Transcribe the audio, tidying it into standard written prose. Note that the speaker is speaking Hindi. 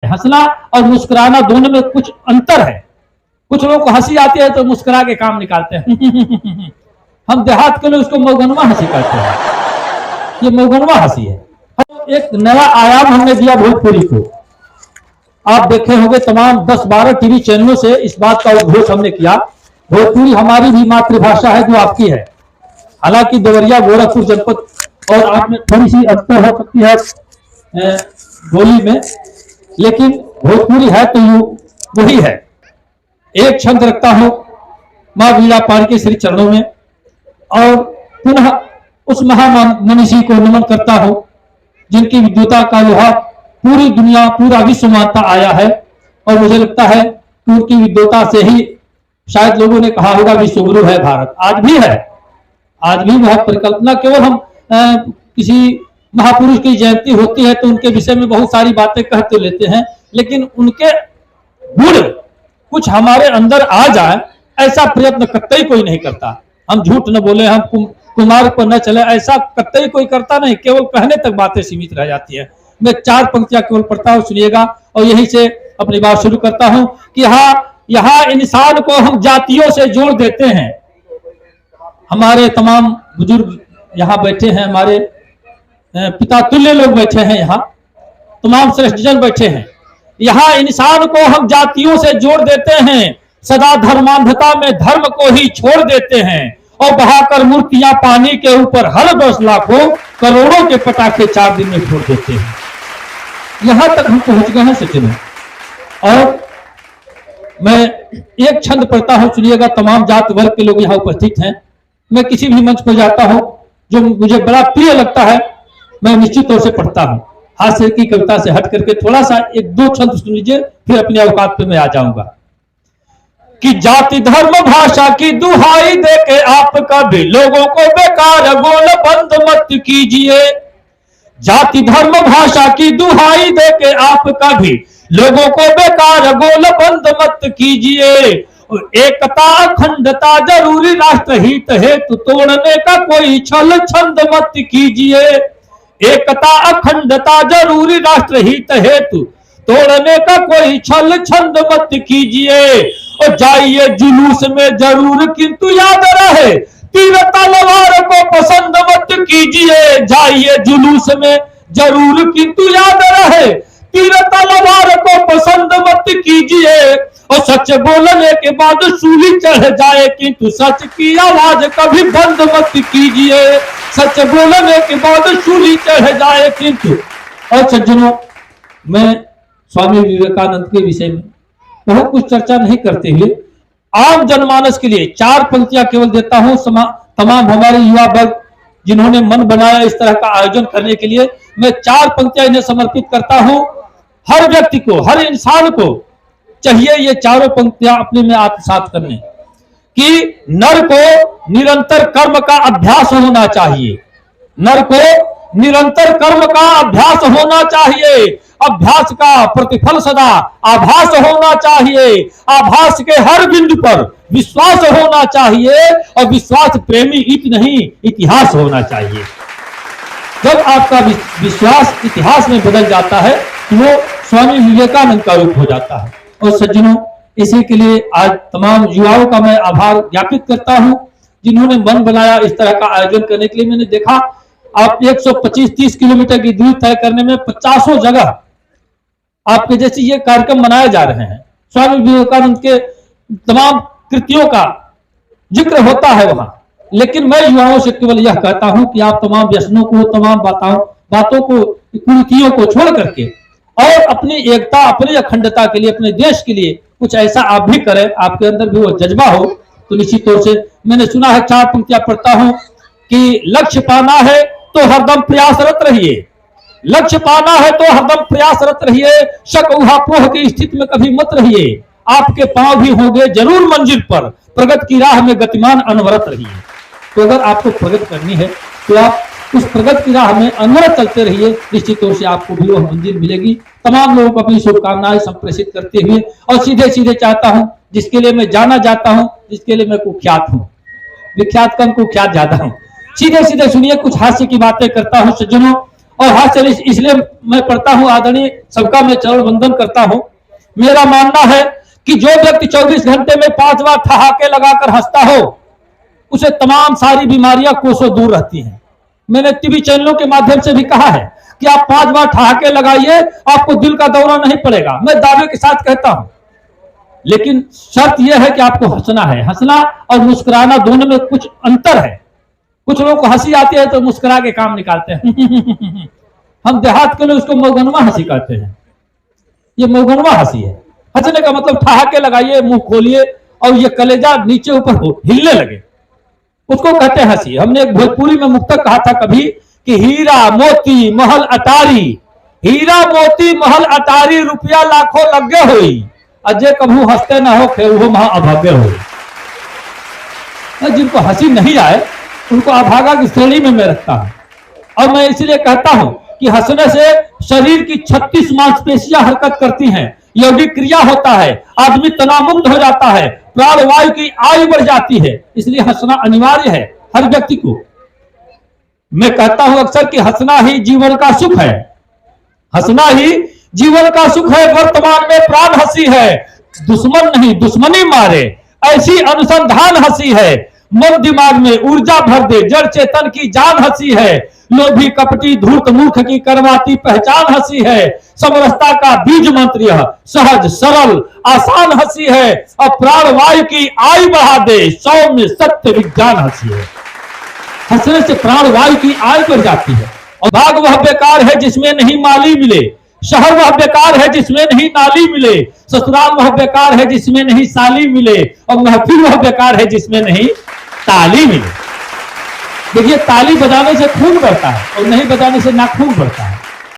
हंसना और मुस्कुराना दोनों में कुछ अंतर है। कुछ लोगों को हंसी आती है तो मुस्कुरा के काम निकालते हैं हम देहात के लोग उसको मौगनवा हंसी कहते हैं, ये मौगनवा हंसी है। एक नया आयाम हमने दिया भोजपुरी को। आप देखे होंगे तमाम 10-12 टीवी चैनलों से इस बात का उद्घोष हमने किया, भोजपुरी हमारी भी मातृभाषा है जो आपकी है। हालांकि देवरिया गोरखपुर जनपद और आप में थोड़ी सी अंतर हो सकती है बोली में, लेकिन भोजपुरी है तो वही है। एक छंद रखता हूं मां वीणा पान के श्री चरणों में और पुनः उस महामनीषी को नमन करता हूं जिनकी विद्वता का लोहा पूरी दुनिया पूरा विश्व मानता आया है। और मुझे लगता है कि उनकी विद्वता से ही शायद लोगों ने कहा होगा विश्व गुरु है भारत। आज भी है, आज भी वह परिकल्पना। केवल हम किसी महापुरुष की जयंती होती है तो उनके विषय में बहुत सारी बातें कह तो लेते हैं, लेकिन उनके गुण कुछ हमारे अंदर आ जाए ऐसा प्रयत्न कतई कोई नहीं करता। हम झूठ न बोले, हम कुमार्ग पर न चले, ऐसा कतई कोई करता नहीं। केवल कहने तक बातें सीमित रह जाती है। मैं 4 पंक्तियां केवल पढ़ता हूं, सुनिएगा और यहीं से अपनी बात शुरू करता हूं कि यहाँ इंसान को हम जातियों से जोड़ देते हैं। हमारे तमाम बुजुर्ग यहाँ बैठे हैं, हमारे पिता तुल्य लोग बैठे हैं, यहाँ तमाम श्रेष्ठ जन बैठे हैं। यहाँ इंसान को हम जातियों से जोड़ देते हैं, सदा धर्मांधता में धर्म को ही छोड़ देते हैं और बहाकर मूर्तियां पानी के ऊपर हर 10 लाखों करोड़ों के पटाखे 4 दिन में छोड़ देते हैं। यहां तक हम पहुंच गए हैं सचिन। और मैं एक छंद पढ़ता हूं, सुनिएगा। तमाम जात वर्ग के लोग यहाँ उपस्थित हैं। मैं किसी भी मंच पर जाता हूं जो मुझे बड़ा प्रिय लगता है, मैं निश्चित तौर से पढ़ता हूं। हास्य की कविता से हट करके थोड़ा सा 1-2 छंद सुन लीजिए, फिर अपने औकात पे मैं आ जाऊंगा। कि जाति धर्म भाषा की दुहाई देके आप कभी लोगों को बेकार गोल बंद मत कीजिए। जाति धर्म भाषा की दुहाई देके आप कभी लोगों को बेकार गोल बंद मत कीजिए। एकता अखंडता जरूरी राष्ट्र हित हेतु तोड़ने का कोई छल छंद मत कीजिए। एकता अखंडता जरूरी राष्ट्र हित हेतु तोड़ने का कोई छल छंद मत कीजिए। और जाइए जुलूस में जरूर किंतु याद रहे तीर तलवार को पसंद मत कीजिए। जाइए जुलूस में जरूर किंतु याद रहे तीर तलवार को पसंद मत कीजिए। और सच बोलने के बाद सूली चढ़ जाए किंतु सच की आवाज कभी बंद मत कीजिए। सच बोलने के बाद सूली चढ़ जाए किंतु। और सज्जनों, मैं स्वामी विवेकानंद के विषय में बहुत कुछ चर्चा नहीं करते हुए आम जनमानस के लिए 4 पंक्तियां केवल देता हूं। तमाम हमारे युवा वर्ग जिन्होंने मन बनाया इस तरह का आयोजन करने के लिए, मैं 4 पंक्तियां इन्हें समर्पित करता हूं। हर व्यक्ति को, हर इंसान को चाहिए ये चारों पंक्तियां अपने में आत्मसात करने कि नर को निरंतर कर्म का अभ्यास होना चाहिए। नर को निरंतर कर्म का अभ्यास होना चाहिए। अभ्यास का प्रतिफल सदा आभास होना चाहिए। आभास के हर बिंदु पर विश्वास होना चाहिए और विश्वास प्रेमी इत नहीं इतिहास होना चाहिए। जब आपका विश्वास इतिहास में बदल जाता है तो वो स्वामी विवेकानंद का रूप हो जाता है। और सज्जनों, इसी के लिए आज तमाम युवाओं का मैं आभार ज्ञापित करता हूं जिन्होंने मन बनाया इस तरह का आयोजन करने के लिए। मैंने देखा आप 125-30 किलोमीटर की दूरी तय करने में 50 जगह आपके जैसे ये कार्यक्रम मनाए जा रहे हैं। स्वामी विवेकानंद के तमाम कृतियों का जिक्र होता है वहां। लेकिन मैं युवाओं से केवल यह कहता हूं कि आप तमाम व्यसनों को, तमाम बातों को, कुरीतियों को छोड़ करके और अपनी एकता, अपनी अखंडता के लिए, अपने देश के लिए कुछ ऐसा आप भी करें, आपके अंदर भी वो जज्बा हो तो निश्चित तौर से। मैंने सुना है 4 पंक्तियां पढ़ता हूं कि लक्ष्य पाना है तो हरदम प्रयासरत रहिए। लक्ष्य पाना है तो हरदम प्रयासरत रहिए। शक ऊहापोह की स्थिति में कभी मत रहिए। आपके पांव भी होंगे जरूर मंजिल पर, प्रगति की राह में गतिमान अनवरत रहिए। तो अगर आपको प्रगति करनी है तो आप उस प्रगति की राह में अनवरत चलते रहिए, निश्चित तौर से आपको भी वह मंजिल मिलेगी। तमाम लोगों को अपनी शुभकामनाएं संप्रेषित करते हुए और सीधे सीधे चाहता हूं, जिसके लिए मैं जाना जाता हूं, जिसके लिए मैं कुख्यात हूं, विख्यात कम कुख्यात ज्यादा हूं, सीधे सीधे सुनिए, कुछ हास्य की बातें करता हूं सज्जनों। और हास्य इसलिए मैं पढ़ता हूं, आदरणीय सबका मैं चरण वंदन करता हूं। मेरा मानना है कि जो व्यक्ति 24 घंटे में 5 बार ठहाके लगाकर हंसता हो, उसे तमाम सारी बीमारियां कोसों दूर रहती हैं। मैंने टीवी चैनलों के माध्यम से भी कहा है कि आप 5 बार ठहाके लगाइए, आपको दिल का दौरा नहीं पड़ेगा। मैं दावे के साथ कहता हूं, लेकिन शर्त यह है कि आपको हंसना है। हंसना और मुस्कुराना दोनों में कुछ अंतर है। कुछ लोगों को हंसी आती है तो मुस्कुरा के काम निकालते हैं। हम देहात के लोग उसको मौगनवा हंसी कहते हैं। ये मौगनवा हंसी है। हंसने का मतलब ठहाके लगाइए, मुंह खोलिए और ये कलेजा नीचे ऊपर हिलने लगे, उसको कहते हैं हंसी। हमने एक भोजपुरी में मुक्तक कहा था कभी कि हीरा मोती महल अटारी, हीरा मोती महल अटारी, रुपया लाखों लगे हुई, अजय कभू हंसते ना हो खेहू महा अभाग्य हो। जिनको हंसी नहीं आए उनको अभागा की श्रेणी में मैं रखता हूं। और मैं इसलिए कहता हूं कि हंसने से शरीर की 36 मांसपेशियां हरकत करती हैं, यौगिक क्रिया होता है, आदमी तनावमुक्त हो जाता है, प्राणवायु की आयु बढ़ जाती है। इसलिए हंसना अनिवार्य है हर व्यक्ति को। मैं कहता हूं अक्सर कि हंसना ही जीवन का सुख है, हंसना ही जीवन का सुख है। वर्तमान में प्राण हंसी है, दुश्मन नहीं दुश्मनी मारे, ऐसी अनुसंधान हंसी है। मन दिमाग में ऊर्जा भर दे, जड़ चेतन की जान हंसी है। लोभी कपटी धूर्त मूर्ख की करवाती पहचान हंसी है। समरसता का बीज मंत्र यह सहज सरल आसान हंसी है। और प्राणवायु की आयु बढ़ा दे, सौम्य सत्य विज्ञान हंसी है। हंसने से प्राणवायु की आयु बढ़ जाती है। और भाग वह बेकार है जिसमें नहीं माली मिले, शहर वह बेकार है जिसमें नहीं नाली मिले, ससुराल वह बेकार है जिसमें नहीं साली मिले, और महफिल वह बेकार है जिसमें नहीं ताली मिले। देखिए, ताली बजाने से खून बढ़ता है और नहीं बजाने से नाखून बढ़ता है।